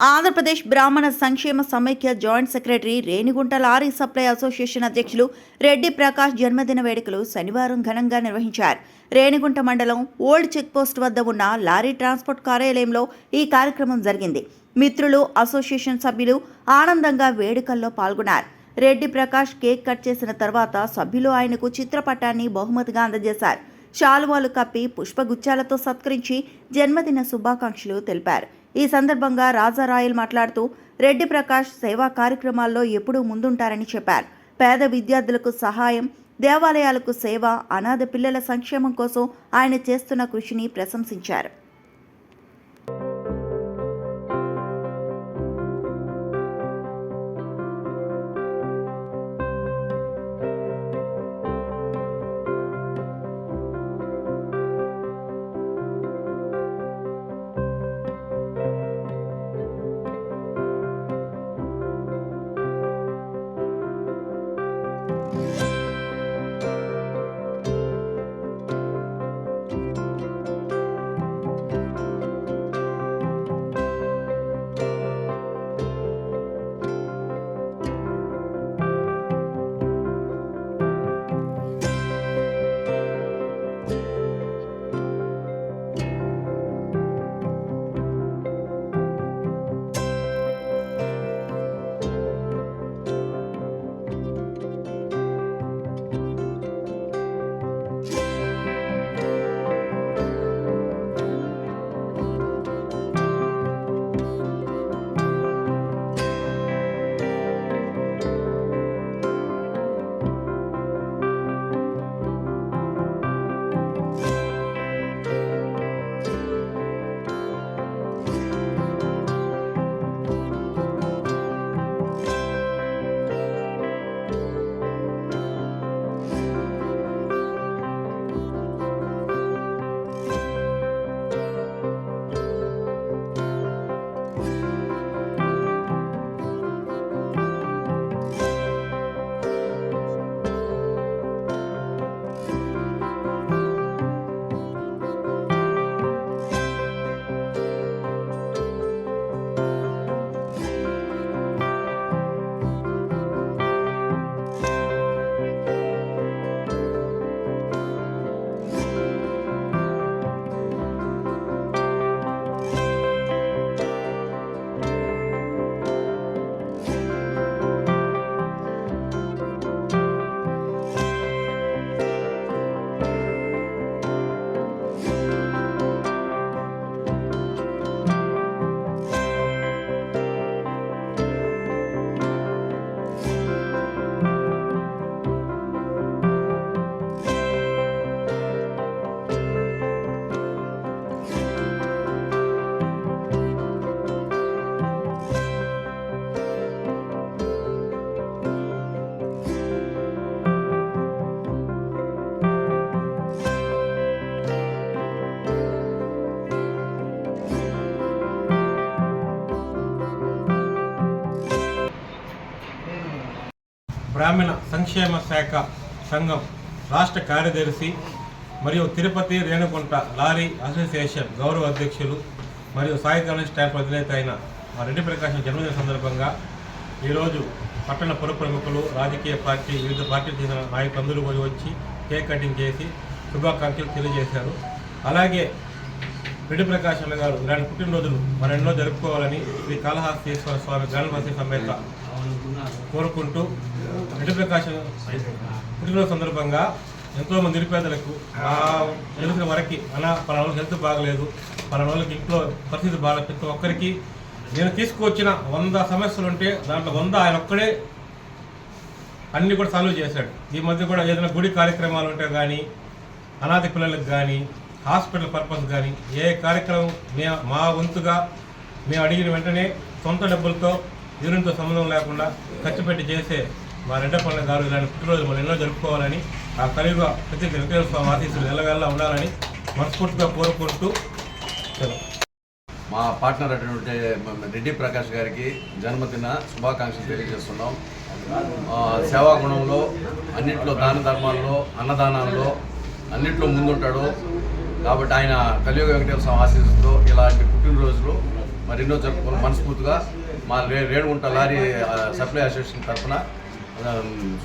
ఆంధ్రప్రదేశ్ బ్రాహ్మణ సంక్షేమ సమైక్య joint secretary Renigunta lorry supply association అధ్యక్షులు రెడ్డి ప్రకాష్ జన్మదిన వేడుకలు శనివారం ఘనంగా నిర్వహించారు. రేణిగుంట మండలం ఓల్డ్ చెక్పోస్ట్ వద్ద ఉన్న లారీ ట్రాన్స్పోర్ట్ కార్యాలయంలో ఈ కార్యక్రమం జరిగింది. మిత్రులు, అసోసియేషన్ సభ్యులు ఆనందంగా వేడుకల్లో పాల్గొన్నారు. రెడ్డి ప్రకాష్ కేక్ కట్ చేసిన తర్వాత సభ్యులు ఆయనకు చిత్రపటాన్ని బహుమతిగా అందజేశారు. శాలువాలు కప్పి పుష్పగుచ్చాలతో సత్కరించి జన్మదిన శుభాకాంక్షలు తెలిపారు. ఈ సందర్భంగా రాజారాయల్ మాట్లాడుతూ రెడ్డి ప్రకాష్ సేవా కార్యక్రమాల్లో ఎప్పుడూ ముందుంటారని చెప్పారు. పేద విద్యార్థులకు సహాయం, దేవాలయాలకు సేవ, అనాథ పిల్లల సంక్షేమం కోసం ఆయన చేస్తున్న కృషిని ప్రశంసించారు. బ్రాహ్మణ సంక్షేమ శాఖ సంఘం రాష్ట్ర కార్యదర్శి మరియు తిరుపతి రేణుగుంట లారీ అసోసియేషన్ గౌరవ అధ్యక్షులు మరియు సాయి స్టాఫ్ అధినేత అయిన రెడ్డి ప్రకాష్ జన్మదిన సందర్భంగా ఈరోజు పట్టణ పుర ప్రముఖులు, రాజకీయ పార్టీ, వివిధ పార్టీలకు చెందిన నాయకులందరూ వచ్చి కేక్ కటింగ్ చేసి శుభాకాంక్షలు తెలియజేశారు. అలాగే రెడ్డి ప్రకాష్ అన్న గారు ఇలాంటి పుట్టినరోజులు మరెన్నో జరుపుకోవాలని శ్రీ కాళహస్తీశ్వర స్వామి గణపతి సమేత కోరుకుంటూ, రెడ్డి ప్రకాష్ పుట్టినరోజు సందర్భంగా ఎంతోమంది నిరుపేదలకు తెలిసిన వరకు పలానా వాళ్ళకి హెల్త్ బాగలేదు, పలానా వాళ్ళకి ఇంట్లో పరిస్థితి బాగా, ప్రతి ఒక్కరికి నేను తీసుకువచ్చిన 100 సమస్యలు ఉంటే దాంట్లో 100 ఆయన ఒక్కడే అన్నీ కూడా సాల్వ్ చేశాడు. ఈ మధ్య కూడా ఏదైనా గుడి కార్యక్రమాలు ఉంటే కానీ, అనాథ పిల్లలకు కానీ, హాస్పిటల్ పర్పస్ కానీ ఏ కార్యక్రమం మా వంతుగా మేము అడిగిన వెంటనే సొంత డబ్బులతో యూనియన్తో సంబంధం లేకుండా ఖర్చు పెట్టి చేసే మా రెడ్డపల్లి గారు ఇలాంటి పుట్టినరోజు మనం ఎన్నో జరుపుకోవాలని, ఆ కలియుగ ప్రతి వెంకటేశ్వర స్వామి ఆశీస్సులు ఎల్లవేళలా ఉండాలని మనస్ఫూర్తిగా కోరుకుంటూ మా పార్ట్నర్ అటువంటి రెడ్డి ప్రకాష్ గారికి జన్మదిన శుభాకాంక్షలు తెలియజేస్తున్నాం. సేవా గుణంలో, అన్నింటిలో దాన ధర్మాల్లో, అన్నదానాల్లో అన్నింటిలో ముందుంటాడు. కాబట్టి ఆయన కలియుగ వెంకటేశ్వర స్వామి ఆశీస్సులతో ఇలాంటి పుట్టినరోజులు మరెన్నో జరుపుకుని మనస్ఫూర్తిగా మా రేణిగుంట లారీ సప్లై అసోసియేషన్ తరఫున